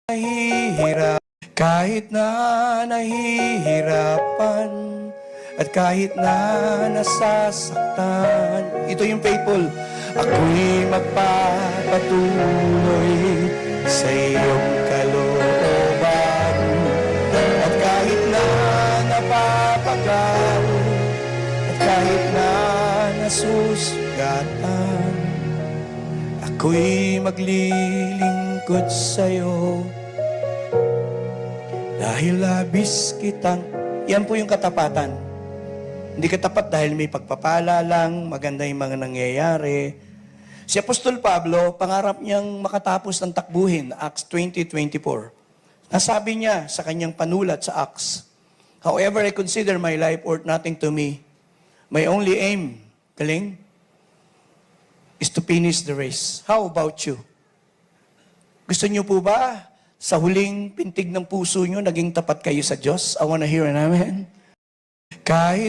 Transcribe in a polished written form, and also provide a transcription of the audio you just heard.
nahihirap, kahit na nahihirapan, at kahit na nasasaktan. Ito yung faithful. Ako'y magpapatuloy sa iyong kalooban. At kahit na napapagal, at kahit na nasusugatan, ako'y maglilingkod sa'yo. Dahil labis kitang... Yan po yung katapatan. Hindi katapat dahil may pagpapala lang, maganda yung mga nangyayari. Si Apostol Pablo, pangarap niyang makatapos ng takbuhin, Acts 20:24. Nasabi niya sa kanyang panulat sa Acts, "However, I consider my life worth nothing to me. My only aim," galing, "is to finish the race." How about you? Gusto niyo po ba sa huling pintig ng puso niyo, naging tapat kayo sa Diyos? I wanna hear an amen. Kahit